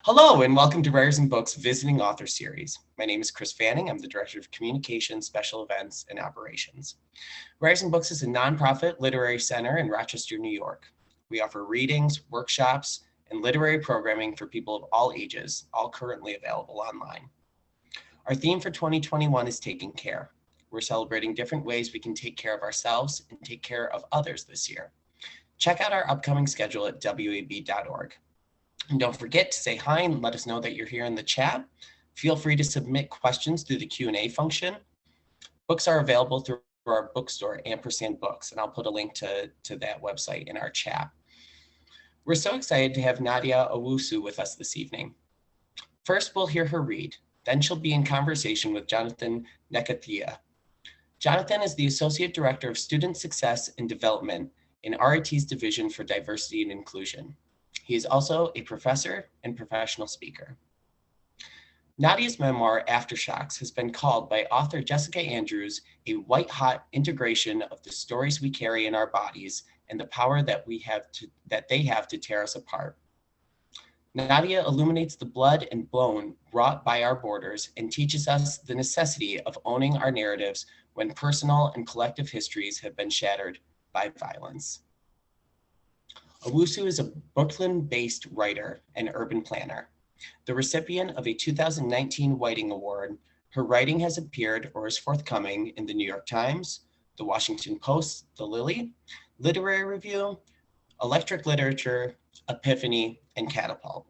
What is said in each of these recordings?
Hello and welcome to Writers and Books Visiting Author Series. My name is Chris Fanning. I'm the Director of Communications, Special Events, and Operations. Writers and Books is a nonprofit literary center in Rochester, New York. We offer readings, workshops, and literary programming for people of all ages, all currently available online. Our theme for 2021 is Taking Care. We're celebrating different ways we can take care of ourselves and take care of others this year. Check out our upcoming schedule at wab.org. And don't forget to say hi and let us know that you're here in the chat. Feel free to submit questions through the Q&A function. Books are available through our bookstore, Ampersand Books, and I'll put a link to that website in our chat. We're so excited to have Nadia Owusu with us this evening. First, we'll hear her read. Then she'll be in conversation with Jonathan Ntheketha. Jonathan is the Associate Director of Student Success and Development in RIT's Division for Diversity and Inclusion. He is also a professor and professional speaker. Nadia's memoir, Aftershocks, has been called by author Jessica Andrews a white-hot integration of the stories we carry in our bodies and the power that they have to tear us apart. Nadia illuminates the blood and bone wrought by our borders and teaches us the necessity of owning our narratives when personal and collective histories have been shattered by violence. Owusu is a Brooklyn-based writer and urban planner. The recipient of a 2019 Whiting Award, her writing has appeared or is forthcoming in the New York Times, the Washington Post, the Lily, Literary Review, Electric Literature, Epiphany, and Catapult.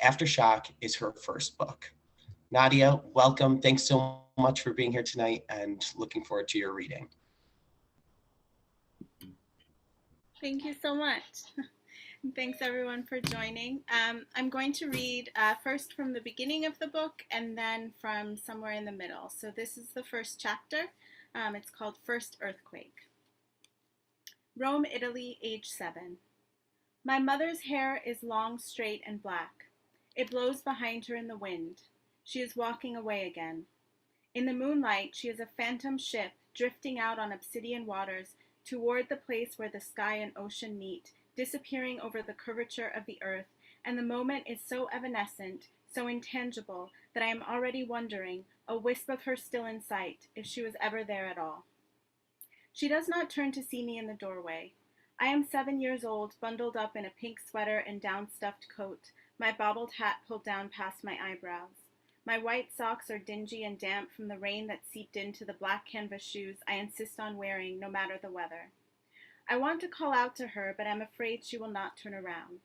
Aftershock is her first book. Nadia, welcome. Thanks so much for being here tonight and looking forward to your reading. Thank you so much. Thanks everyone for joining. I'm going to read first from the beginning of the book and then from somewhere in the middle. So this is the first chapter. It's called First Earthquake. Rome, Italy, age 7. My mother's hair is long, straight, and black. It blows behind her in the wind. She is walking away again. In the moonlight, she is a phantom ship drifting out on obsidian waters toward the place where the sky and ocean meet, disappearing over the curvature of the earth, and the moment is so evanescent, so intangible, that I am already wondering, a wisp of her still in sight, if she was ever there at all. She does not turn to see me in the doorway. I am 7 years old, bundled up in a pink sweater and down-stuffed coat, my bobbled hat pulled down past my eyebrows. My white socks are dingy and damp from the rain that seeped into the black canvas shoes I insist on wearing no matter the weather. I want to call out to her, but I'm afraid she will not turn around.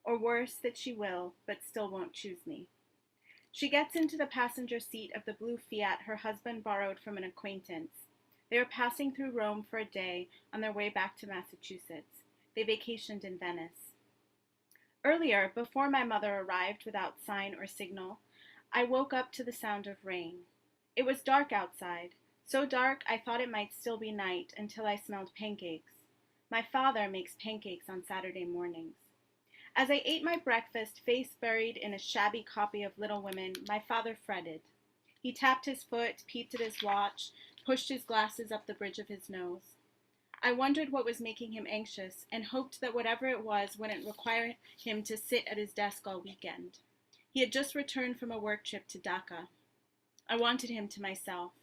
Or worse, that she will, but still won't choose me. She gets into the passenger seat of the blue Fiat her husband borrowed from an acquaintance. They are passing through Rome for a day on their way back to Massachusetts. They vacationed in Venice. Earlier, before my mother arrived without sign or signal, I woke up to the sound of rain. It was dark outside, so dark I thought it might still be night until I smelled pancakes. My father makes pancakes on Saturday mornings. As I ate my breakfast, face buried in a shabby copy of Little Women, my father fretted. He tapped his foot, peeped at his watch, pushed his glasses up the bridge of his nose. I wondered what was making him anxious and hoped that whatever it was wouldn't require him to sit at his desk all weekend. He had just returned from a work trip to Dhaka. I wanted him to myself.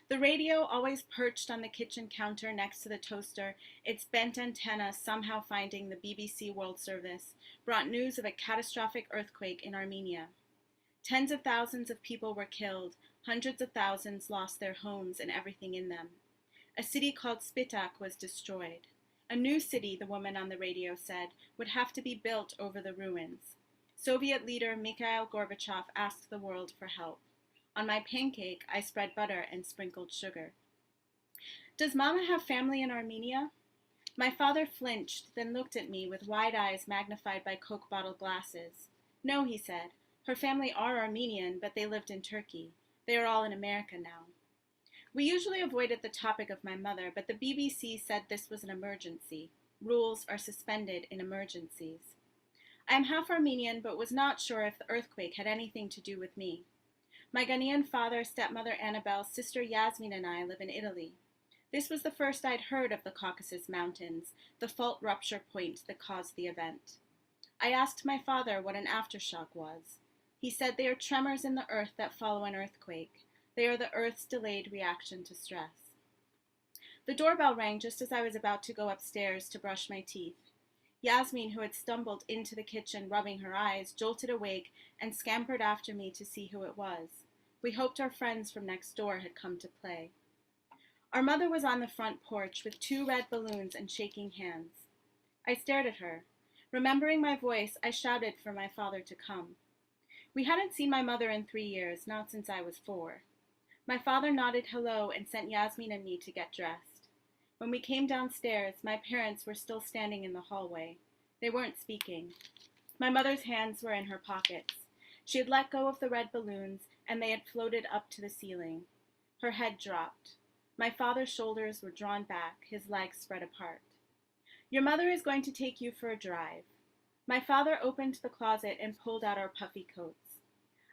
The radio, always perched on the kitchen counter next to the toaster, its bent antenna somehow finding the BBC World Service, brought news of a catastrophic earthquake in Armenia. Tens of thousands of people were killed, hundreds of thousands lost their homes and everything in them. A city called Spitak was destroyed. A new city, the woman on the radio said, would have to be built over the ruins. Soviet leader Mikhail Gorbachev asked the world for help. On my pancake, I spread butter and sprinkled sugar. Does Mama have family in Armenia? My father flinched, then looked at me with wide eyes magnified by Coke bottle glasses. No, he said. Her family are Armenian, but they lived in Turkey. They are all in America now. We usually avoided the topic of my mother, but the BBC said this was an emergency. Rules are suspended in emergencies. I am half Armenian, but was not sure if the earthquake had anything to do with me. My Ghanian father, stepmother Annabelle, sister Yasmin, and I live in Italy. This was the first I'd heard of the Caucasus Mountains, the fault rupture point that caused the event. I asked my father what an aftershock was. He said they are tremors in the earth that follow an earthquake. They are the earth's delayed reaction to stress. The doorbell rang just as I was about to go upstairs to brush my teeth. Yasmin, who had stumbled into the kitchen rubbing her eyes, jolted awake and scampered after me to see who it was. We hoped our friends from next door had come to play. Our mother was on the front porch with 2 red balloons and shaking hands. I stared at her. Remembering my voice, I shouted for my father to come. We hadn't seen my mother in 3 years, not since I was 4. My father nodded hello and sent Yasmin and me to get dressed. When we came downstairs, my parents were still standing in the hallway. They weren't speaking. My mother's hands were in her pockets. She had let go of the red balloons, and they had floated up to the ceiling. Her head dropped. My father's shoulders were drawn back, his legs spread apart. Your mother is going to take you for a drive. My father opened the closet and pulled out our puffy coats.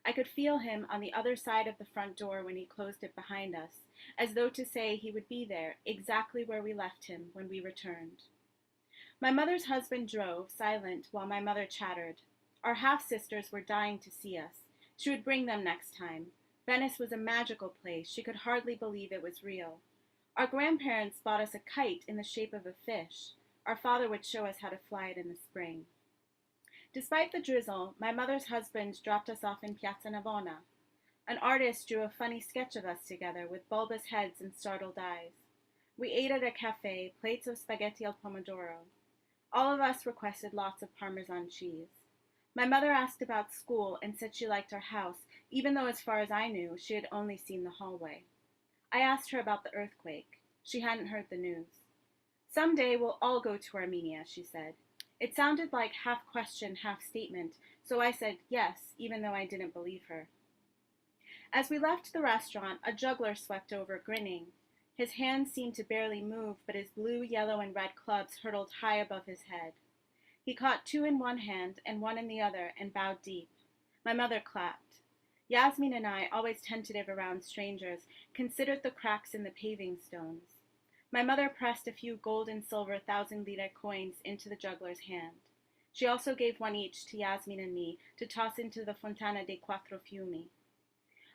I could feel him on the other side of the front door when he closed it behind us, as though to say he would be there, exactly where we left him when we returned. My mother's husband drove, silent, while my mother chattered. Our half-sisters were dying to see us. She would bring them next time. Venice was a magical place. She could hardly believe it was real. Our grandparents bought us a kite in the shape of a fish. Our father would show us how to fly it in the spring. Despite the drizzle, my mother's husband dropped us off in Piazza Navona. An artist drew a funny sketch of us together with bulbous heads and startled eyes. We ate at a cafe, plates of spaghetti al pomodoro. All of us requested lots of Parmesan cheese. My mother asked about school and said she liked our house, even though as far as I knew, she had only seen the hallway. I asked her about the earthquake. She hadn't heard the news. Someday we'll all go to Armenia, she said. It sounded like half question, half statement, so I said yes, even though I didn't believe her. As we left the restaurant, a juggler swept over, grinning. His hands seemed to barely move, but his blue, yellow, and red clubs hurtled high above his head. He caught 2 in one hand and 1 in the other and bowed deep. My mother clapped. Yasmin and I, always tentative around strangers, considered the cracks in the paving stones. My mother pressed a few gold and silver 1,000-lire coins into the juggler's hand. She also gave 1 each to Yasmin and me to toss into the Fontana dei Quattro Fiumi.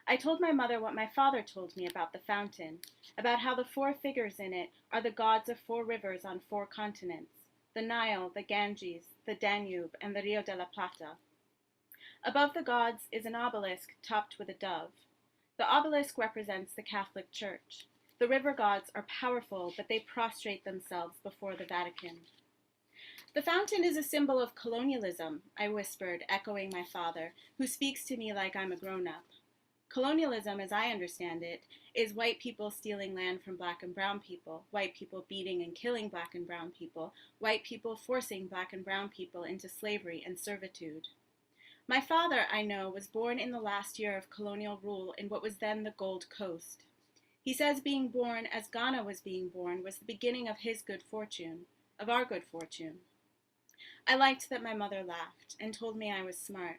I told my mother what my father told me about the fountain, about how the 4 figures in it are the gods of 4 rivers on 4 continents, the Nile, the Ganges, the Danube, and the Rio de la Plata. Above the gods is an obelisk topped with a dove. The obelisk represents the Catholic Church. The river gods are powerful, but they prostrate themselves before the Vatican. The fountain is a symbol of colonialism, I whispered, echoing my father, who speaks to me like I'm a grown-up. Colonialism, as I understand it, is white people stealing land from black and brown people, white people beating and killing black and brown people, white people forcing black and brown people into slavery and servitude. My father, I know, was born in the last year of colonial rule in what was then the Gold Coast. He says being born as Ghana was being born was the beginning of his good fortune, of our good fortune. I liked that my mother laughed and told me I was smart.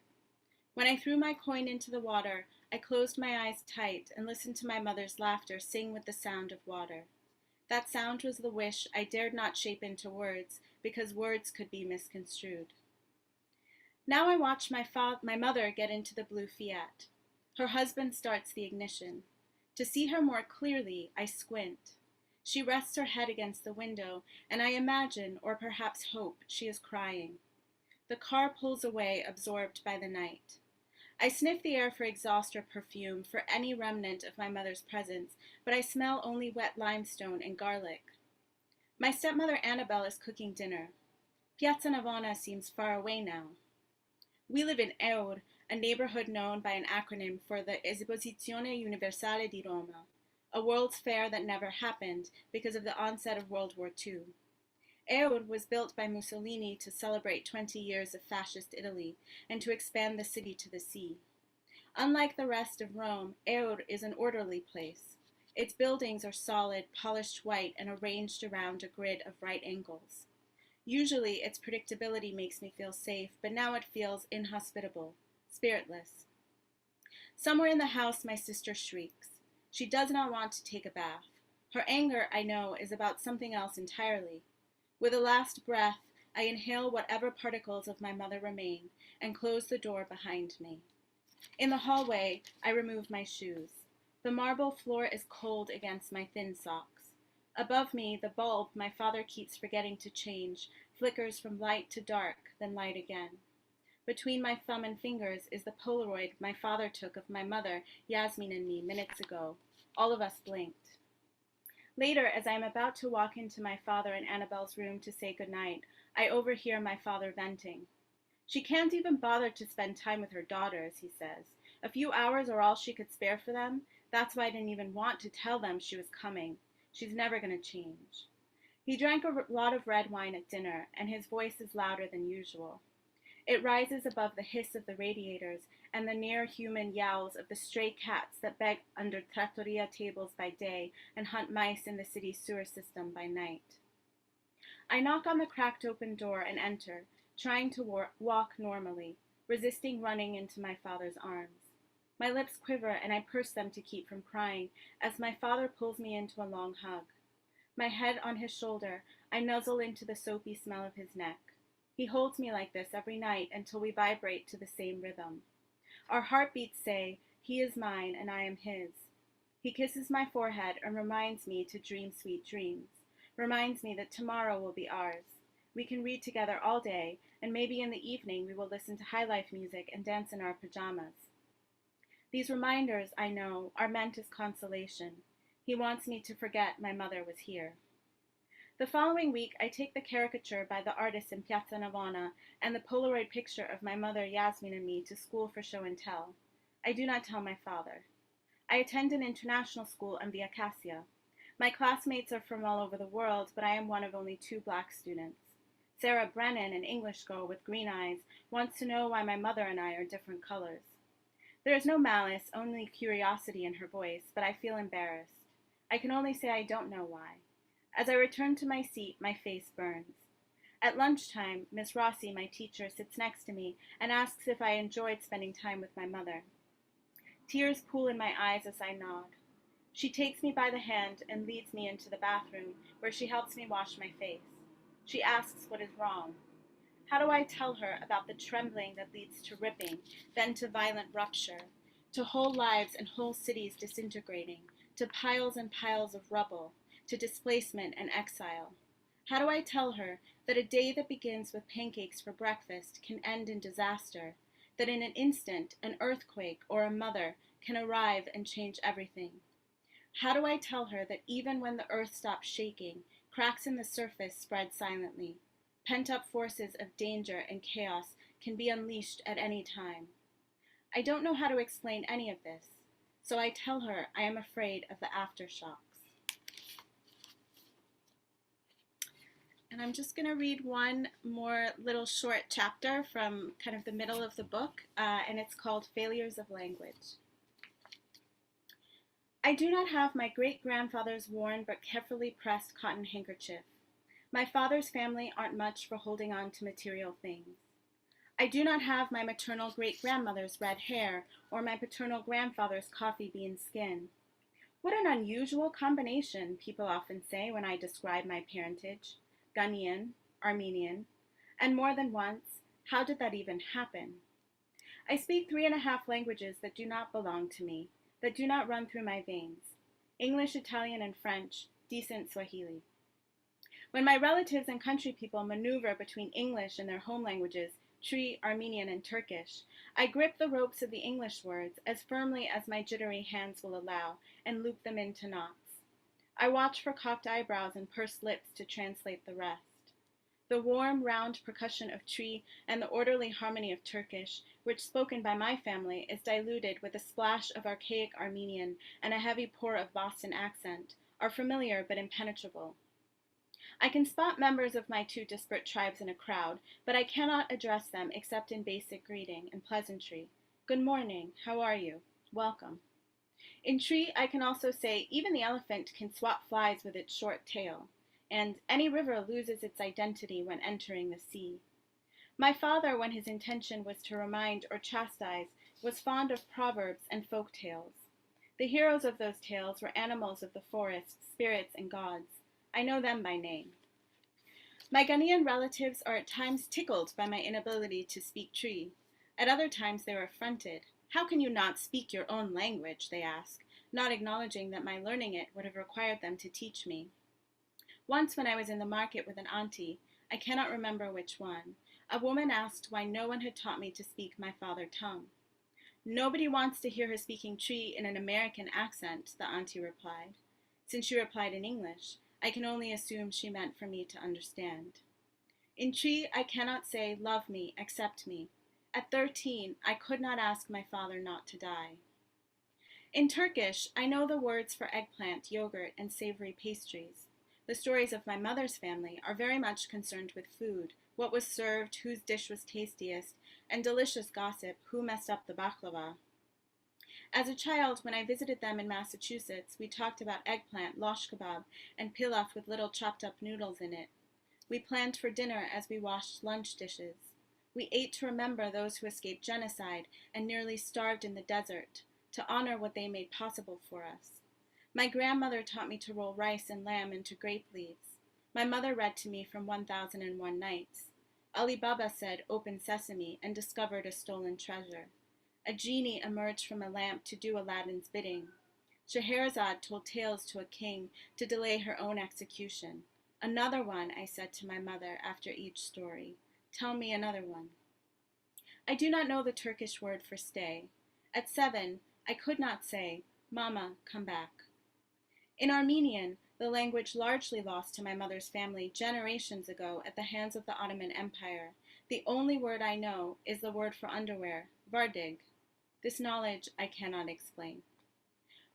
When I threw my coin into the water, I closed my eyes tight and listened to my mother's laughter sing with the sound of water. That sound was the wish I dared not shape into words, because words could be misconstrued. Now I watch my mother get into the blue Fiat. Her husband starts the ignition. To see her more clearly, I squint. She rests her head against the window, and I imagine, or perhaps hope, she is crying. The car pulls away, absorbed by the night. I sniff the air for exhaust or perfume, for any remnant of my mother's presence, but I smell only wet limestone and garlic. My stepmother Annabelle is cooking dinner. Piazza Navona seems far away now. We live in Eur, a neighborhood known by an acronym for the Esposizione Universale di Roma, a World's Fair that never happened because of the onset of World War II. Eur was built by Mussolini to celebrate 20 years of fascist Italy and to expand the city to the sea. Unlike the rest of Rome, Eur is an orderly place. Its buildings are solid, polished white, and arranged around a grid of right angles. Usually, its predictability makes me feel safe, but now it feels inhospitable, spiritless. Somewhere in the house, my sister shrieks. She does not want to take a bath. Her anger, I know, is about something else entirely. With a last breath, I inhale whatever particles of my mother remain and close the door behind me. In the hallway, I remove my shoes. The marble floor is cold against my thin socks. Above me, the bulb my father keeps forgetting to change flickers from light to dark, then light again. Between my thumb and fingers is the Polaroid my father took of my mother, Yasmin, and me minutes ago. All of us blinked. Later, as I am about to walk into my father and Annabelle's room to say goodnight, I overhear my father venting. She can't even bother to spend time with her daughters, he says. A few hours are all she could spare for them. That's why I didn't even want to tell them she was coming. She's never going to change. He drank a lot of red wine at dinner, and his voice is louder than usual. It rises above the hiss of the radiators and the near-human yowls of the stray cats that beg under trattoria tables by day and hunt mice in the city's sewer system by night. I knock on the cracked open door and enter, trying to walk normally, resisting running into my father's arms. My lips quiver and I purse them to keep from crying as my father pulls me into a long hug. My head on his shoulder, I nuzzle into the soapy smell of his neck. He holds me like this every night until we vibrate to the same rhythm. Our heartbeats say, he is mine and I am his. He kisses my forehead and reminds me to dream sweet dreams, reminds me that tomorrow will be ours. We can read together all day, and maybe in the evening we will listen to high life music and dance in our pajamas. These reminders, I know, are meant as consolation. He wants me to forget my mother was here. The following week, I take the caricature by the artist in Piazza Navona and the Polaroid picture of my mother, Yasmin, and me to school for show and tell. I do not tell my father. I attend an international school on the Acacia. My classmates are from all over the world, but I am one of only 2 black students. Sarah Brennan, an English girl with green eyes, wants to know why my mother and I are different colors. There is no malice, only curiosity in her voice, but I feel embarrassed. I can only say I don't know why. As I return to my seat, my face burns. At lunchtime, Miss Rossi, my teacher, sits next to me and asks if I enjoyed spending time with my mother. Tears pool in my eyes as I nod. She takes me by the hand and leads me into the bathroom, where she helps me wash my face. She asks what is wrong. How do I tell her about the trembling that leads to ripping, then to violent rupture, to whole lives and whole cities disintegrating, to piles and piles of rubble, to displacement and exile? How do I tell her that a day that begins with pancakes for breakfast can end in disaster, that in an instant an earthquake or a mother can arrive and change everything? How do I tell her that even when the earth stops shaking, cracks in the surface spread silently? Pent-up forces of danger and chaos can be unleashed at any time. I don't know how to explain any of this, so I tell her I am afraid of the aftershocks. And I'm just going to read one more little short chapter from kind of the middle of the book, and it's called Failures of Language. I do not have my great-grandfather's worn but carefully pressed cotton handkerchief. My father's family aren't much for holding on to material things. I do not have my maternal great-grandmother's red hair or my paternal grandfather's coffee bean skin. What an unusual combination, people often say when I describe my parentage. Ghanian, Armenian, and more than once, how did that even happen? I speak 3.5 languages that do not belong to me, that do not run through my veins. English, Italian, and French, decent Swahili. When my relatives and country people maneuver between English and their home languages, Tree, Armenian, and Turkish, I grip the ropes of the English words as firmly as my jittery hands will allow and loop them into knots. I watch for cocked eyebrows and pursed lips to translate the rest. The warm, round percussion of Tree and the orderly harmony of Turkish, which spoken by my family is diluted with a splash of archaic Armenian and a heavy pour of Boston accent, are familiar but impenetrable. I can spot members of my 2 disparate tribes in a crowd, but I cannot address them except in basic greeting and pleasantry. Good morning, how are you? Welcome. In Tree, I can also say even the elephant can swat flies with its short tail, and any river loses its identity when entering the sea. My father, when his intention was to remind or chastise, was fond of proverbs and folk tales. The heroes of those tales were animals of the forest, spirits, and gods. I know them by name. My Ghanian relatives are at times tickled by my inability to speak Tree. At other times they are affronted. How can you not speak your own language, they ask, not acknowledging that my learning it would have required them to teach me. Once when I was in the market with an auntie, I cannot remember which one, a woman asked why no one had taught me to speak my father tongue. Nobody wants to hear her speaking Tree in an American accent, the auntie replied. Since she replied in English, I can only assume she meant for me to understand. In Tree, I cannot say, love me, accept me. At 13, I could not ask my father not to die. In Turkish, I know the words for eggplant, yogurt, and savory pastries. The stories of my mother's family are very much concerned with food, what was served, whose dish was tastiest, and delicious gossip, who messed up the baklava. As a child, when I visited them in Massachusetts, we talked about eggplant, losh kebab, and pilaf with little chopped up noodles in it. We planned for dinner as we washed lunch dishes. We ate to remember those who escaped genocide and nearly starved in the desert, to honor what they made possible for us. My grandmother taught me to roll rice and lamb into grape leaves. My mother read to me from 1001 Nights. Ali Baba said, "Open sesame," and discovered a stolen treasure. A genie emerged from a lamp to do Aladdin's bidding. Scheherazade told tales to a king to delay her own execution. Another one, I said to my mother after each story. Tell me another one. I do not know the Turkish word for stay. At 7, I could not say, Mama, come back. In Armenian, the language largely lost to my mother's family generations ago at the hands of the Ottoman Empire, the only word I know is the word for underwear, vardig. This knowledge I cannot explain.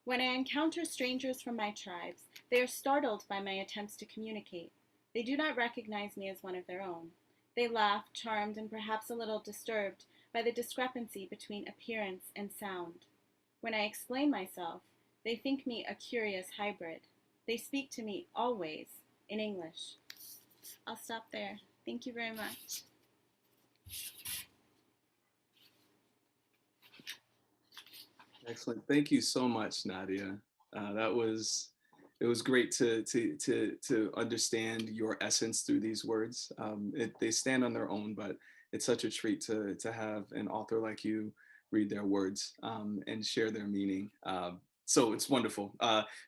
When I encounter strangers from my tribes, they are startled by my attempts to communicate. They do not recognize me as one of their own. They laugh, charmed and perhaps a little disturbed by the discrepancy between appearance and sound. When I explain myself, they think me a curious hybrid. They speak to me always in English. I'll stop there. Thank you very much. Excellent. Thank you so much, Nadia. It was great to understand your essence through these words. They stand on their own, but it's such a treat to have an author like you read their words and share their meaning. So it's wonderful.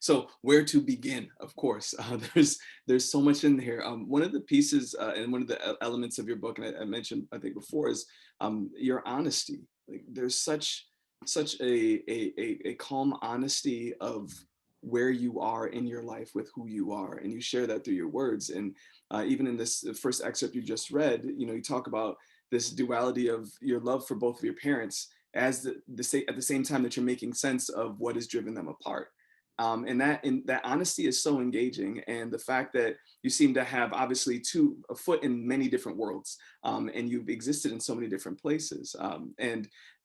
So where to begin? Of course, there's so much in here. One of the pieces and one of the elements of your book, and I mentioned I think before, is your honesty. Like there's such a calm honesty of where you are in your life with who you are, and you share that through your words. And even in this first excerpt you just read, you talk about this duality of your love for both of your parents as at the same time that you're making sense of what has driven them apart. And that honesty is so engaging, and the fact that you seem to have obviously a foot in many different worlds, and you've existed in so many different places.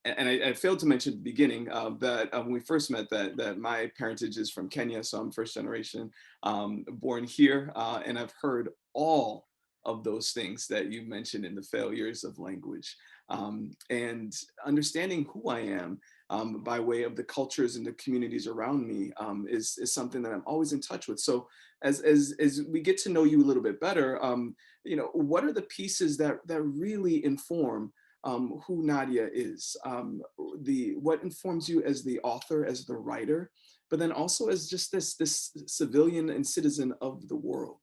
And I failed to mention at the beginning that when we first met that my parentage is from Kenya, so I'm first generation born here, and I've heard all of those things that you mentioned in the failures of language, and understanding who I am by way of the cultures and the communities around me is something that I'm always in touch with. So as we get to know you a little bit better, what are the pieces that really inform who Nadia is, what informs you as the author, as the writer, but then also as just this civilian and citizen of the world?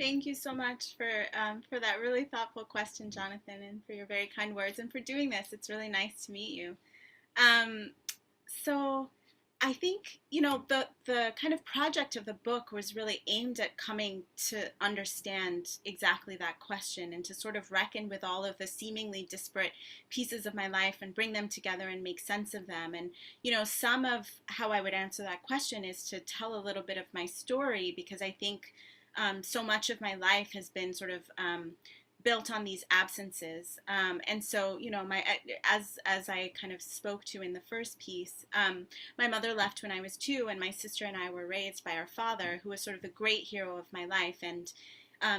Thank you so much for that really thoughtful question, Jonathan, and for your very kind words, and for doing this. It's really nice to meet you. So I think, the kind of project of the book was really aimed at coming to understand exactly that question and to sort of reckon with all of the seemingly disparate pieces of my life and bring them together and make sense of them. And, some of how I would answer that question is to tell a little bit of my story, because I think so much of my life has been sort of built on these absences, and so as I kind of spoke to in the first piece, my mother left when I was 2, and my sister and I were raised by our father, who was sort of the great hero of my life, and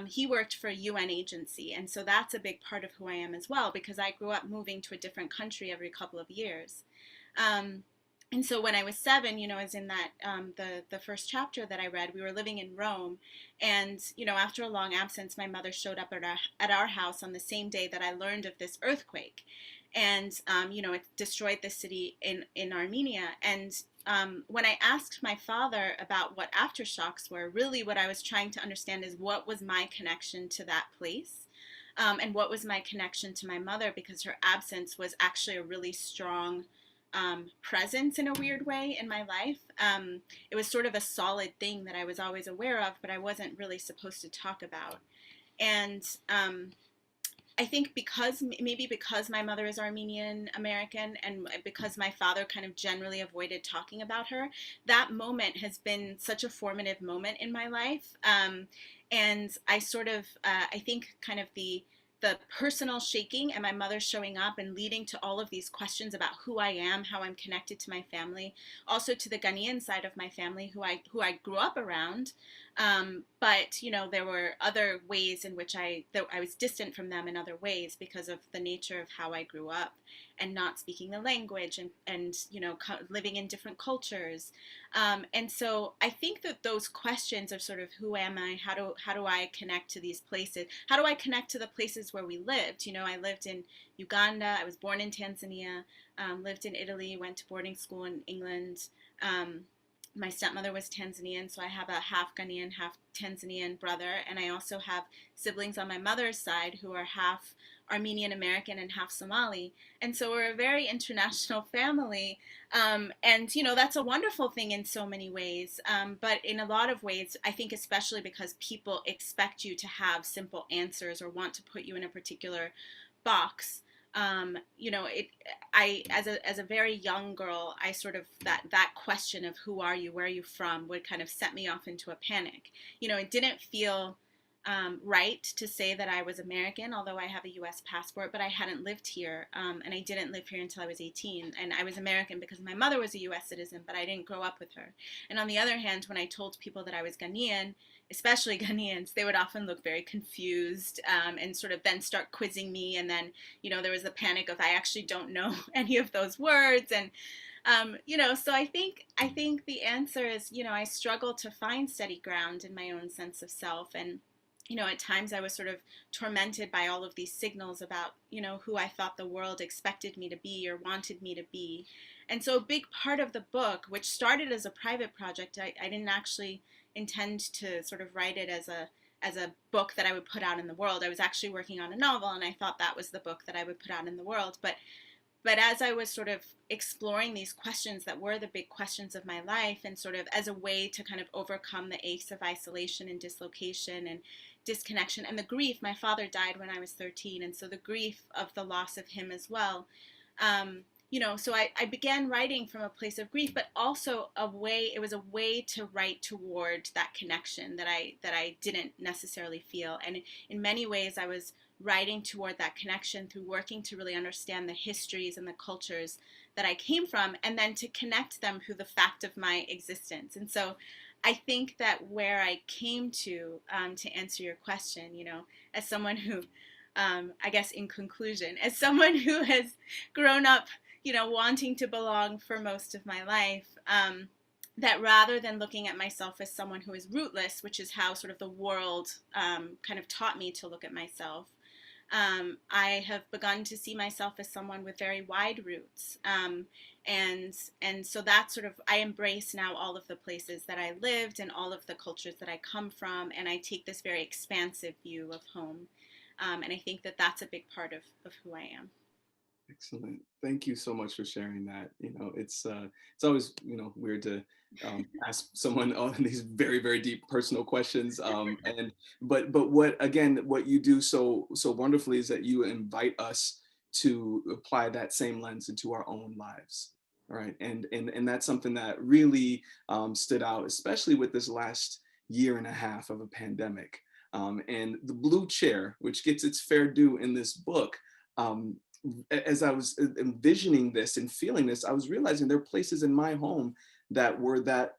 he worked for a UN agency, and so that's a big part of who I am as well, because I grew up moving to a different country every couple of years. And so when I was 7, as in that the first chapter that I read, we were living in Rome, and after a long absence, my mother showed up at our house on the same day that I learned of this earthquake, and it destroyed the city in Armenia. And when I asked my father about what aftershocks were, really what I was trying to understand is what was my connection to that place. And what was my connection to my mother, because her absence was actually a really strong presence in a weird way in my life. It was sort of a solid thing that I was always aware of, but I wasn't really supposed to talk about. And I think because my mother is Armenian American, and because my father kind of generally avoided talking about her, that moment has been such a formative moment in my life. And I sort of, I think kind of the personal shaking and my mother showing up and leading to all of these questions about who I am, how I'm connected to my family, also to the Ghanian side of my family who I grew up around. But there were other ways in which I was distant from them in other ways because of the nature of how I grew up and not speaking the language and living in different cultures. And so I think that those questions of sort of who am I, how do I connect to these places, how do I connect to the places where we lived. I lived in Uganda, I was born in Tanzania, lived in Italy, went to boarding school in England. My stepmother was Tanzanian, so I have a half Ghanaian, half Tanzanian brother, and I also have siblings on my mother's side who are half Armenian American and half Somali. And so we're a very international family. And, that's a wonderful thing in so many ways. But in a lot of ways, I think especially because people expect you to have simple answers or want to put you in a particular box. As a very young girl, I sort of, that question of who are you, where are you from, would kind of set me off into a panic. It didn't feel right to say that I was American, although I have a U.S. passport, but I hadn't lived here, and I didn't live here until I was 18, and I was American because my mother was a U.S. citizen, but I didn't grow up with her. And on the other hand, when I told people that I was Ghanaian, especially Ghanaians, they would often look very confused, and sort of then start quizzing me, and then, there was the panic of I actually don't know any of those words, and so I think the answer is, I struggle to find steady ground in my own sense of self. And at times I was sort of tormented by all of these signals about, who I thought the world expected me to be or wanted me to be. And so a big part of the book, which started as a private project, I didn't actually intend to sort of write it as a book that I would put out in the world. I was actually working on a novel, and I thought that was the book that I would put out in the world. But as I was sort of exploring these questions that were the big questions of my life, and sort of as a way to kind of overcome the aches of isolation and dislocation and disconnection and the grief. My father died when I was 13, and so the grief of the loss of him as well. So I began writing from a place of grief, but also it was a way to write toward that connection that I didn't necessarily feel. And in many ways, I was writing toward that connection through working to really understand the histories and the cultures that I came from, and then to connect them through the fact of my existence. And so I think that where I came to answer your question, as someone who, I guess in conclusion, as someone who has grown up, wanting to belong for most of my life, that rather than looking at myself as someone who is rootless, which is how sort of the world kind of taught me to look at myself, I have begun to see myself as someone with very wide roots. And so that's sort of, I embrace now all of the places that I lived and all of the cultures that I come from, and I take this very expansive view of home. And I think that that's a big part of who I am. Excellent. Thank you so much for sharing that. It's always, weird to ask someone all these very, very deep personal questions. But what you do so wonderfully is that you invite us to apply that same lens into our own lives. All right. And that's something that really stood out, especially with this last year and a half of a pandemic. And the blue chair, which gets its fair due in this book, as I was envisioning this and feeling this, I was realizing there are places in my home that were that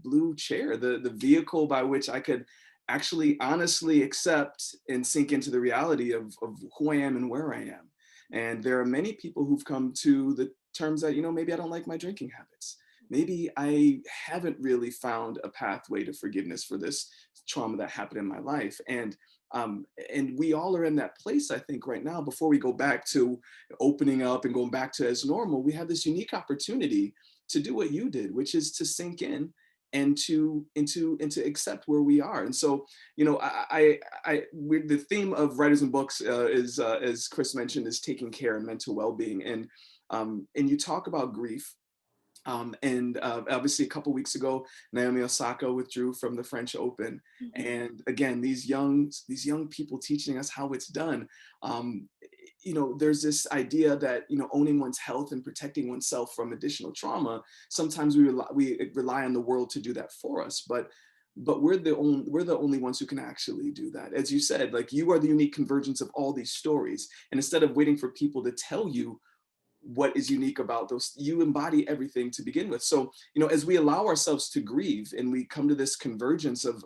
blue chair, the vehicle by which I could actually honestly accept and sink into the reality of who I am and where I am. And there are many people who've come to terms that, maybe I don't like my drinking habits. Maybe I haven't really found a pathway to forgiveness for this trauma that happened in my life. And we all are in that place, I think, right now. Before we go back to opening up and going back to as normal, we have this unique opportunity to do what you did, which is to sink in and to accept where we are. And so, the theme of Writers and Books is, as Chris mentioned, is taking care and mental well-being. And you talk about grief. And obviously, a couple weeks ago, Naomi Osaka withdrew from the French Open. Mm-hmm. And again, these young people teaching us how it's done. There's this idea that owning one's health and protecting oneself from additional trauma. Sometimes we rely on the world to do that for us, but we're the only ones who can actually do that. As you said, like, you are the unique convergence of all these stories, and instead of waiting for people to tell you what is unique about those, you embody everything to begin with. So, as we allow ourselves to grieve and we come to this convergence of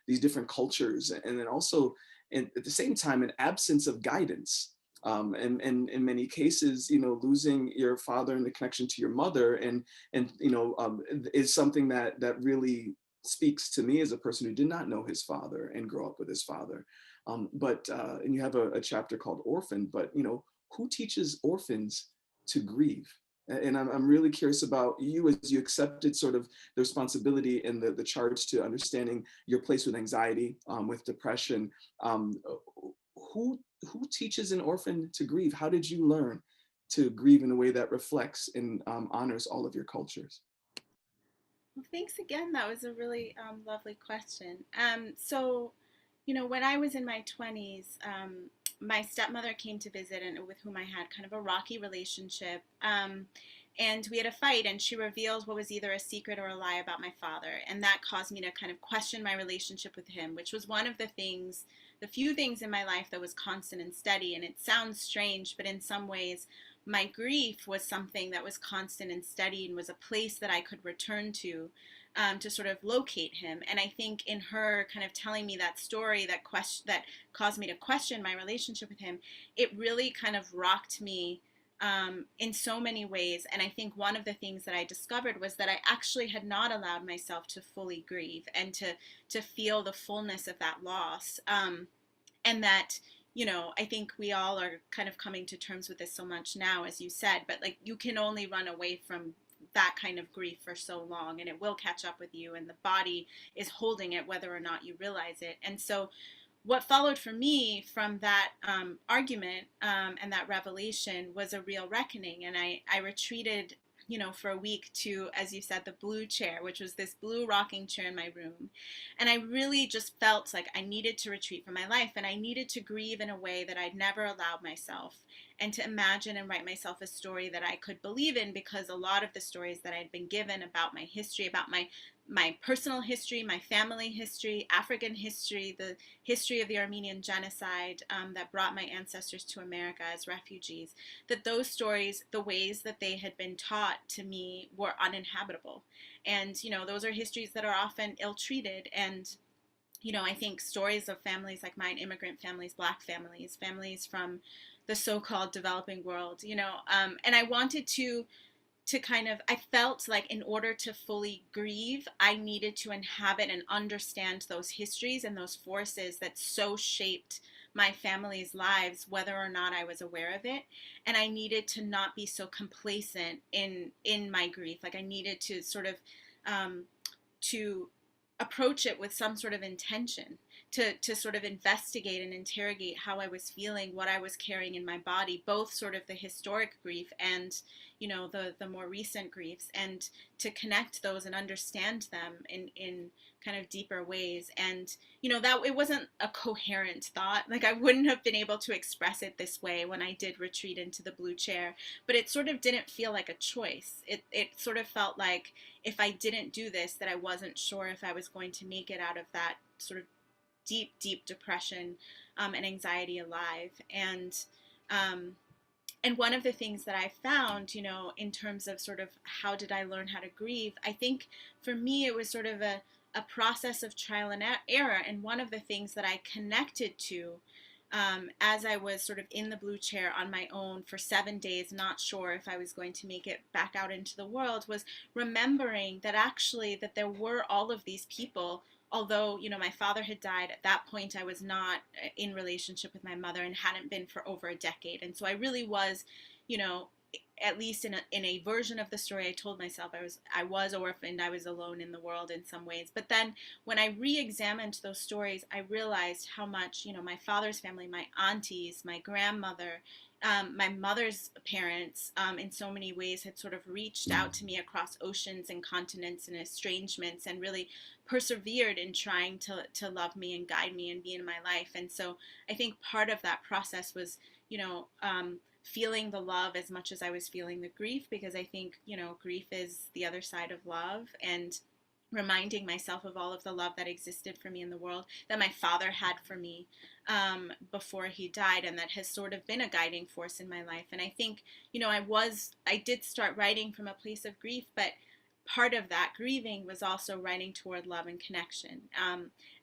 these different cultures, and then also, and at the same time, an absence of guidance, and in many cases, losing your father and the connection to your mother, and is something that really speaks to me as a person who did not know his father and grow up with his father. And you have a chapter called Orphan, but who teaches orphans to grieve? And I'm really curious about you, as you accepted sort of the responsibility and the charge to understanding your place with anxiety, with depression. Who teaches an orphan to grieve? How did you learn to grieve in a way that reflects and honors all of your cultures? Well, thanks again. That was a really lovely question. So, when I was in my 20s, my stepmother came to visit, and with whom I had kind of a rocky relationship. And we had a fight, and she revealed what was either a secret or a lie about my father. And that caused me to kind of question my relationship with him, which was one of the few things in my life that was constant and steady. And it sounds strange, but in some ways, my grief was something that was constant and steady, and was a place that I could return to sort of locate him. And I think in her kind of telling me that story that caused me to question my relationship with him, it really kind of rocked me in so many ways. And I think one of the things that I discovered was that I actually had not allowed myself to fully grieve and to feel the fullness of that loss. And that, I think we all are kind of coming to terms with this so much now, as you said, but like, you can only run away from that kind of grief for so long, and it will catch up with you, and the body is holding it whether or not you realize it. And so what followed for me from that argument and that revelation was a real reckoning. And I retreated, for a week to, as you said, the blue chair, which was this blue rocking chair in my room. And I really just felt like I needed to retreat from my life, and I needed to grieve in a way that I'd never allowed myself, and to imagine and write myself a story that I could believe in, because a lot of the stories that I'd been given about my history, about my personal history, my family history, African history, the history of the Armenian genocide that brought my ancestors to America as refugees, that those stories, the ways that they had been taught to me, were uninhabitable. And, those are histories that are often ill-treated. And, I think stories of families like mine, immigrant families, Black families, families from the so-called developing world, and I wanted to kind of, I felt like in order to fully grieve, I needed to inhabit and understand those histories and those forces that so shaped my family's lives, whether or not I was aware of it. And I needed to not be so complacent in my grief. Like, I needed to sort of to approach it with some sort of intention, to sort of investigate and interrogate how I was feeling, what I was carrying in my body, both sort of the historic grief and, the more recent griefs, and to connect those and understand them in kind of deeper ways. And, that it wasn't a coherent thought. Like, I wouldn't have been able to express it this way when I did retreat into the blue chair, but it sort of didn't feel like a choice. It sort of felt like if I didn't do this, that I wasn't sure if I was going to make it out of that sort of deep depression and anxiety alive. And one of the things that I found, in terms of sort of how did I learn how to grieve, I think for me it was sort of a process of trial and error. And one of the things that I connected to as I was sort of in the blue chair on my own for 7 days, not sure if I was going to make it back out into the world, was remembering that actually that there were all of these people. Although, you know, my father had died at that point, I was not in relationship with my mother and hadn't been for over a decade. And so I really was, you know, at least in a version of the story I told myself, I was orphaned, I was alone in the world in some ways. But then when I re-examined those stories, I realized how much, you know, my father's family, my aunties, my grandmother, my mother's parents, in so many ways had sort of reached out to me across oceans and continents and estrangements, and really persevered in trying to love me and guide me and be in my life. And so I think part of that process was, you know, feeling the love as much as I was feeling the grief, because I think, you know, grief is the other side of love, and reminding myself of all of the love that existed for me in the world, that my father had for me before he died, and that has sort of been a guiding force in my life. And I think, you know, I did start writing from a place of grief, but part of that grieving was also writing toward love and connection,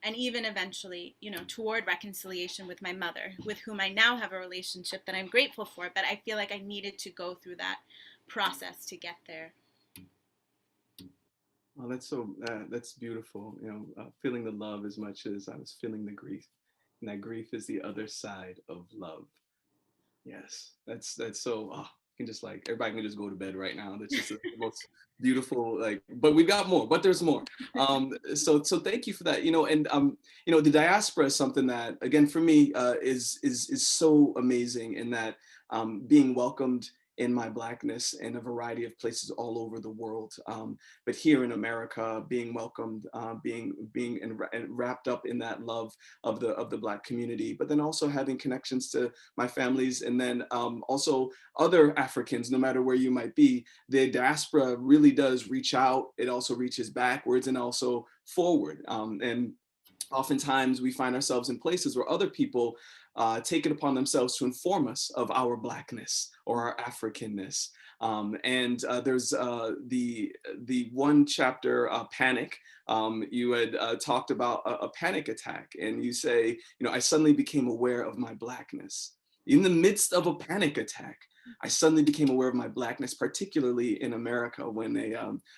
and even eventually, you know, toward reconciliation with my mother, with whom I now have a relationship that I'm grateful for. But I feel like I needed to go through that process to get there. Well, that's beautiful. You know, feeling the love as much as I was feeling the grief, and that grief is the other side of love. Yes, that's so. Oh, you can just like everybody can just go to bed right now. That's just the most beautiful. Like, but we've got more. But there's more. So thank you for that. You know, and you know, the diaspora is something that again for me is so amazing in that being welcomed in my Blackness in a variety of places all over the world. But here in America, being welcomed, being and wrapped up in that love of the Black community, but then also having connections to my families, and then also other Africans, no matter where you might be. The diaspora really does reach out. It also reaches backwards and also forward. And oftentimes we find ourselves in places where other people take it upon themselves to inform us of our Blackness or our Africanness. And there's the one chapter, Panic. You had talked about a panic attack, and you say, you know, I suddenly became aware of my Blackness. In the midst of a panic attack, I suddenly became aware of my Blackness, particularly in America, when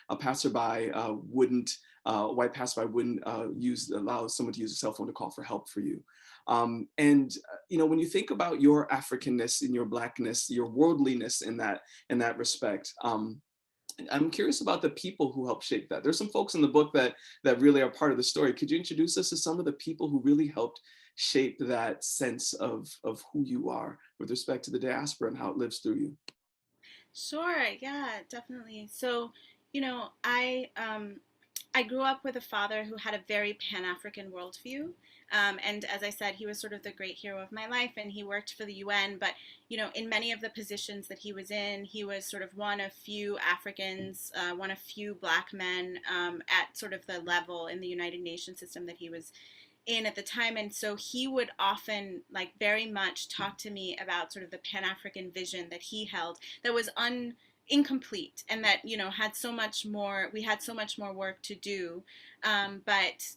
a passerby wouldn't, white passerby wouldn't allow someone to use a cell phone to call for help for you. And you know, when you think about your Africanness and your Blackness, your worldliness in that respect, I'm curious about the people who helped shape that. There's some folks in the book that really are part of the story. Could you introduce us to some of the people who really helped shape that sense of who you are with respect to the diaspora and how it lives through you? Sure, yeah, definitely. So, you know, I grew up with a father who had a very Pan-African worldview. And as I said, he was sort of the great hero of my life, and he worked for the UN. But, you know, in many of the positions that he was in, he was sort of one of few Africans, one of few Black men at sort of the level in the United Nations system that he was in at the time. And so he would often like very much talk to me about sort of the Pan-African vision that he held that was incomplete, and that, you know, had so much more, we had so much more work to do, but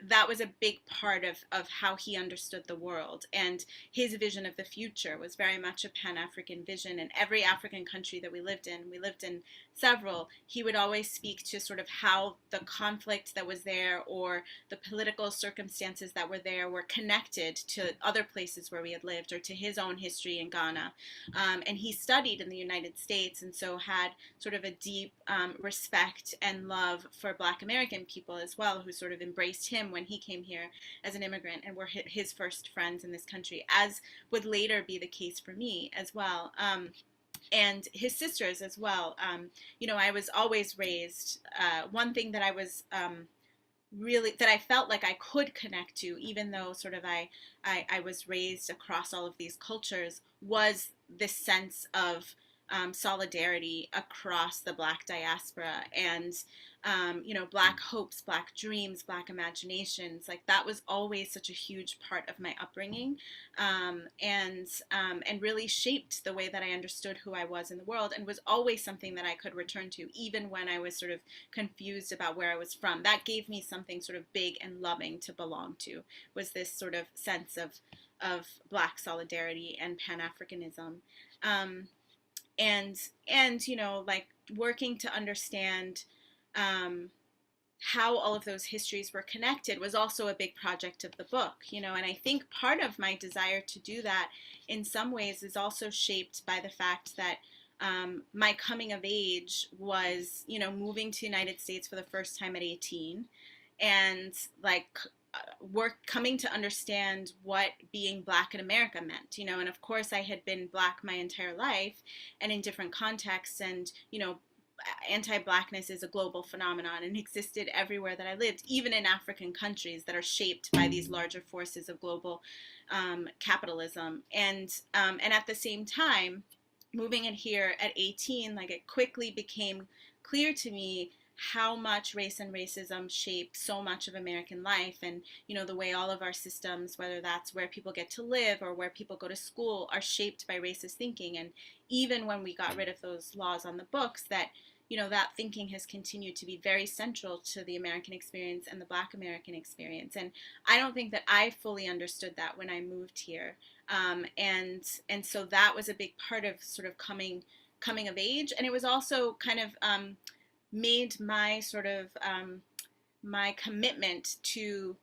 that was a big part of how he understood the world. And his vision of the future was very much a Pan-African vision. And every African country that we lived in several, he would always speak to sort of how the conflict that was there or the political circumstances that were there were connected to other places where we had lived, or to his own history in Ghana. And he studied in the United States, and so had sort of a deep respect and love for Black American people as well, who sort of embraced him when he came here as an immigrant and were his first friends in this country, as would later be the case for me as well. And his sisters as well. You know, I was always raised, one thing that I was really, that I felt like I could connect to, even though sort of I was raised across all of these cultures, was this sense of solidarity across the Black diaspora, and you know, Black hopes, Black dreams, Black imaginations. Like, that was always such a huge part of my upbringing, and really shaped the way that I understood who I was in the world, and was always something that I could return to, even when I was sort of confused about where I was from. That gave me something sort of big and loving to belong to, was this sort of sense Black solidarity and Pan-Africanism. And like working to understand how all of those histories were connected was also a big project of the book, and I think part of my desire to do that in some ways is also shaped by the fact that my coming of age was, moving to the United States for the first time at 18, and like coming to understand what being Black in America meant, and of course I had been Black my entire life and in different contexts, and anti-Blackness is a global phenomenon and existed everywhere that I lived, even in African countries that are shaped by these larger forces of global capitalism. And at the same time, moving in here at 18, like it quickly became clear to me how much race and racism shape so much of American life, and the way all of our systems, whether that's where people get to live or where people go to school, are shaped by racist thinking. And even when we got rid of those laws on the books, that that thinking has continued to be very central to the American experience and the Black American experience. And I don't think that I fully understood that when I moved here. And so that was a big part of sort of coming of age. And it was also kind of made my sort of my commitment to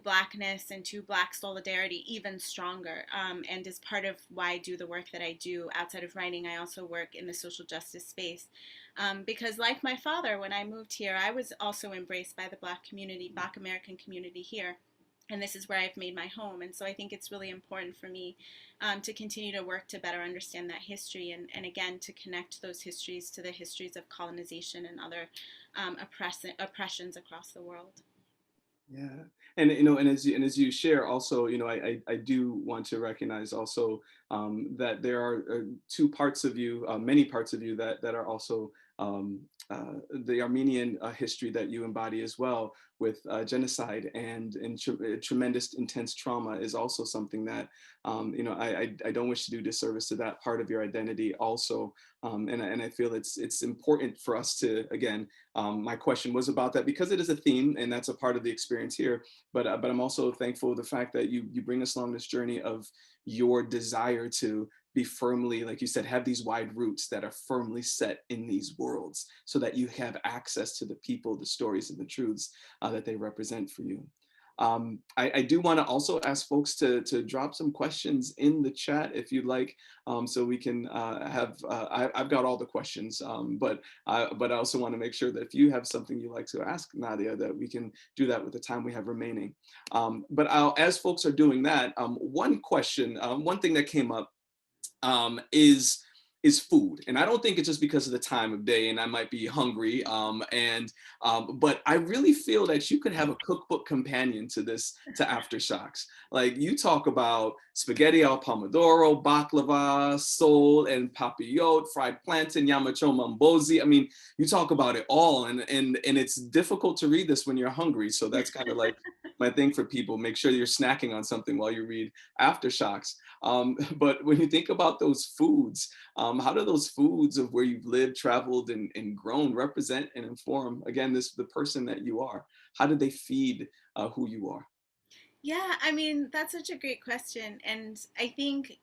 Blackness and to Black solidarity even stronger, and is part of why I do the work that I do. Outside of writing, I also work in the social justice space, because like my father, when I moved here, I was also embraced by the Black community, Black American community here. And this is where I've made my home. And so I think it's really important for me to continue to work to better understand that history, and again, to connect those histories to the histories of colonization and other oppressions across the world. Yeah, and as you share also, I do want to recognize also that there are two parts of you, many parts of you that are also the Armenian history that you embody as well, with genocide and tremendous intense trauma is also something that I don't wish to do disservice to that part of your identity also, and I feel it's important for us to, again, my question was about that because it is a theme and that's a part of the experience here, but I'm also thankful for the fact that you bring us along this journey of your desire to be firmly, like you said, have these wide roots that are firmly set in these worlds so that you have access to the people, the stories, and the truths that they represent for you. I do want to also ask folks to drop some questions in the chat if you'd like, so we can have, I've got all the questions, but I also want to make sure that if you have something you'd like to ask Nadia, that we can do that with the time we have remaining. But as folks are doing that, one question, one thing that came up is food. And I don't think it's just because of the time of day and I might be hungry. But I really feel that you could have a cookbook companion to Aftershocks. Like you talk about spaghetti al pomodoro, baklava, sole and papillote, fried plantain, yamachoma mbozi. I mean, you talk about it all, and it's difficult to read this when you're hungry. So that's kind of like my thing for people. Make sure you're snacking on something while you read Aftershocks. But when you think about those foods, how do those foods of where you've lived, traveled, and grown represent and inform, again, the person that you are? How do they feed who you are? Yeah, I mean, that's such a great question. And I think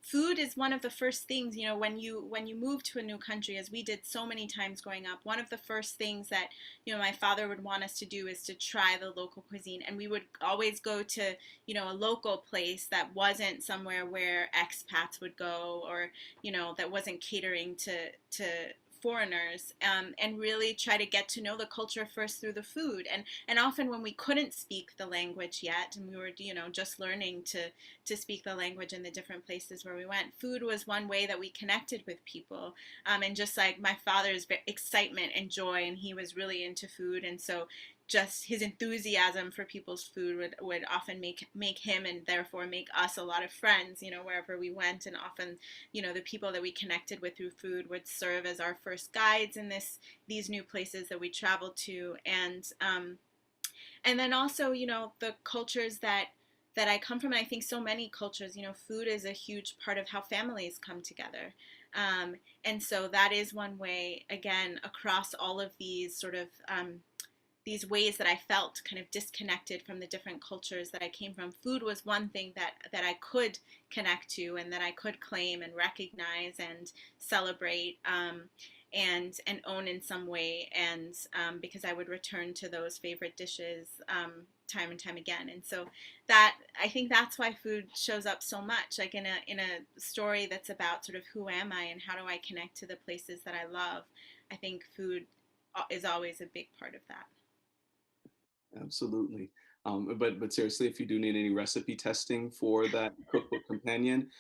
food is one of the first things, when you move to a new country, as we did so many times growing up, one of the first things that, my father would want us to do is to try the local cuisine. And we would always go to, a local place that wasn't somewhere where expats would go, or, that wasn't catering to foreigners, and really try to get to know the culture first through the food. And often when we couldn't speak the language yet, and we were just learning to speak the language in the different places where we went, food was one way that we connected with people. And just like my father's excitement and joy, and he was really into food, and so just his enthusiasm for people's food would often make him, and therefore make us, a lot of friends, wherever we went. And often, the people that we connected with through food would serve as our first guides in these new places that we traveled to. And then also, the cultures that I come from, and I think so many cultures, food is a huge part of how families come together. And so that is one way, again, across all of these sort of these ways that I felt kind of disconnected from the different cultures that I came from. Food was one thing that I could connect to and that I could claim and recognize and celebrate, and own in some way, and because I would return to those favorite dishes time and time again. And so that, I think that's why food shows up so much, like in a story that's about sort of who am I and how do I connect to the places that I love. I think food is always a big part of that. Absolutely. But seriously, if you do need any recipe testing for that cookbook companion,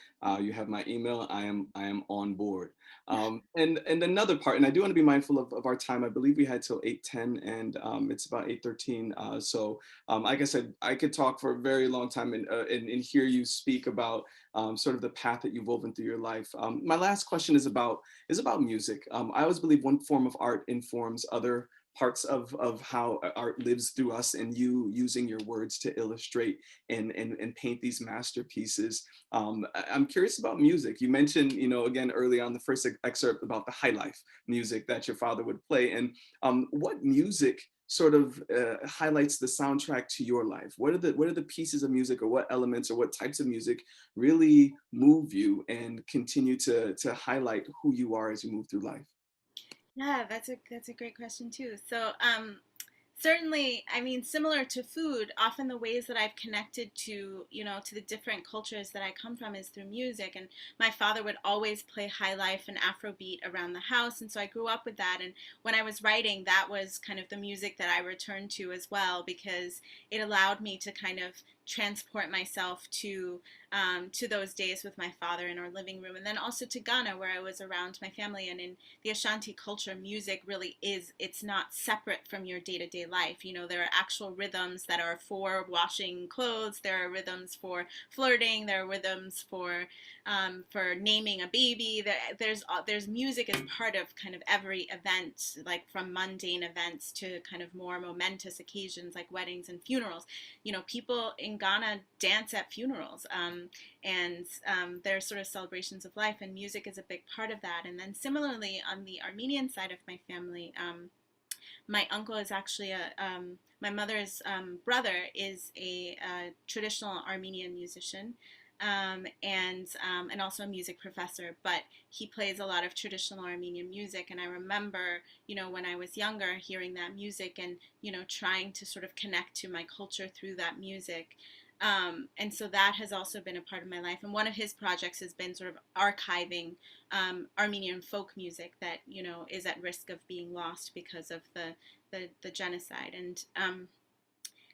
you have my email. I am on board. And another part, and I do want to be mindful of our time. I believe we had till 8:10, and it's about 8:13. So like I said, I could talk for a very long time and hear you speak about sort of the path that you've woven through your life. My last question is about music. I always believe one form of art informs other parts of how art lives through us, and you using your words to illustrate and paint these masterpieces. I'm curious about music. You mentioned, again, early on the first excerpt about the high life music that your father would play. And what music sort of highlights the soundtrack to your life? What are the pieces of music, or what elements or what types of music really move you and continue to highlight who you are as you move through life? Yeah, that's a great question too. So, certainly, I mean, similar to food, often the ways that I've connected to, to the different cultures that I come from is through music. And my father would always play high life and Afrobeat around the house. And so I grew up with that. And when I was writing, that was kind of the music that I returned to as well, because it allowed me to kind of transport myself to those days with my father in our living room, and then also to Ghana, where I was around my family. And in the Ashanti culture, music really it's not separate from your day-to-day life. There are actual rhythms that are for washing clothes, there are rhythms for flirting, there are rhythms for naming a baby. There's music as part of kind of every event, like from mundane events to kind of more momentous occasions like weddings and funerals. People in Ghana dance at funerals, and they're sort of celebrations of life, and music is a big part of that. And then similarly, on the Armenian side of my family, my uncle is actually my mother's brother is a traditional Armenian musician, and also a music professor, but he plays a lot of traditional Armenian music. And I remember, when I was younger, hearing that music and, trying to sort of connect to my culture through that music. And so that has also been a part of my life. And one of his projects has been sort of archiving Armenian folk music that, is at risk of being lost because of the genocide.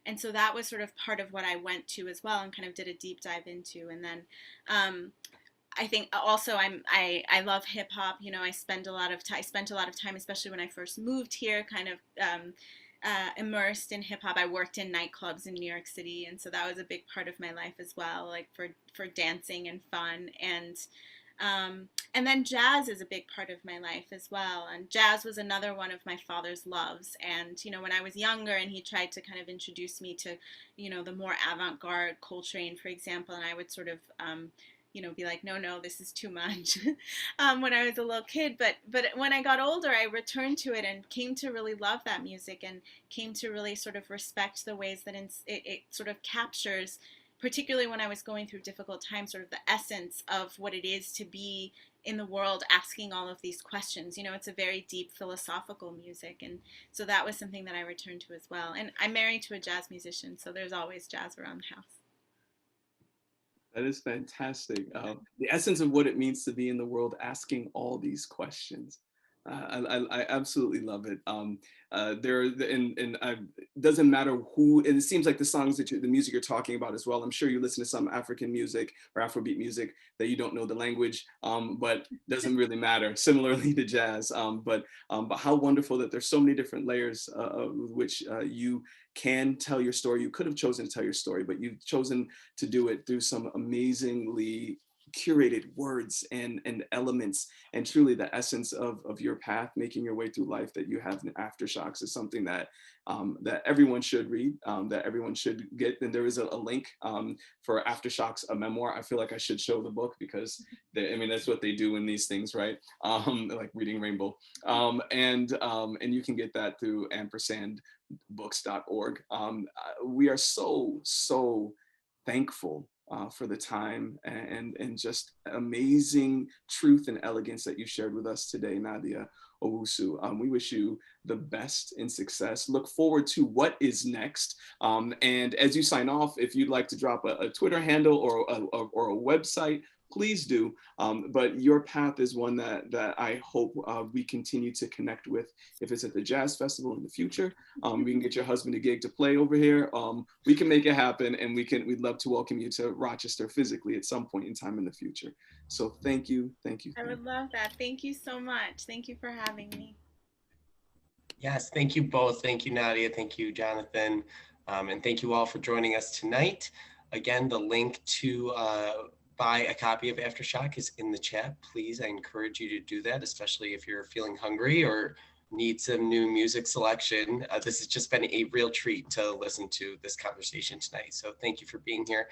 And so that was sort of part of what I went to as well and kind of did a deep dive into. And then I think also I love hip hop. I spent a lot of time, especially when I first moved here, kind of immersed in hip hop. I worked in nightclubs in New York City, and so that was a big part of my life as well, like for dancing and fun. And then jazz is a big part of my life as well. And jazz was another one of my father's loves. And, when I was younger and he tried to kind of introduce me to, the more avant-garde Coltrane, for example, and I would sort of, be like, no, this is too much when I was a little kid. But when I got older, I returned to it and came to really love that music and came to really sort of respect the ways that it sort of captures, particularly when I was going through difficult times, sort of the essence of what it is to be in the world asking all of these questions. It's a very deep philosophical music. And so that was something that I returned to as well. And I'm married to a jazz musician, so there's always jazz around the house. That is fantastic. The essence of what it means to be in the world asking all these questions. I absolutely love it. Doesn't matter who, and it seems like the songs the music you're talking about as well. I'm sure you listen to some African music or Afrobeat music that you don't know the language, but doesn't really matter. Similarly to jazz, but how wonderful that there's so many different layers with which you can tell your story. You could have chosen to tell your story, but you've chosen to do it through some amazingly curated words and elements, and truly the essence of your path, making your way through life that you have in Aftershocks is something that that everyone should read, that everyone should get. And there is a link for Aftershocks, a memoir. I feel like I should show the book because I mean, that's what they do in these things, right? Like reading Rainbow. And you can get that through ampersandbooks.org. We are so thankful for the time and just amazing truth and elegance that you shared with us today, Nadia Owusu. We wish you the best in success. Look forward to what is next. And as you sign off, if you'd like to drop a Twitter handle or a website, please do. But your path is one that I hope we continue to connect with. If it's at the Jazz Festival in the future, we can get your husband a gig to play over here. We can make it happen, and we'd love to welcome you to Rochester physically at some point in time in the future. So thank you. I would love that. Thank you so much. Thank you for having me. Yes, thank you both. Thank you, Nadia. Thank you, Jonathan. And thank you all for joining us tonight. Again, the link to buy a copy of Aftershock is in the chat. Please, I encourage you to do that, especially if you're feeling hungry or need some new music selection. This has just been a real treat to listen to this conversation tonight. So thank you for being here.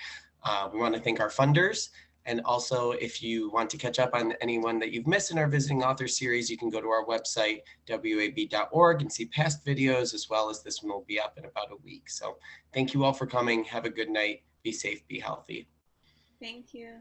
We want to thank our funders. And also, if you want to catch up on anyone that you've missed in our Visiting Author series, you can go to our website, wab.org, and see past videos, as well as this one will be up in about a week. So thank you all for coming. Have a good night. Be safe, be healthy. Thank you.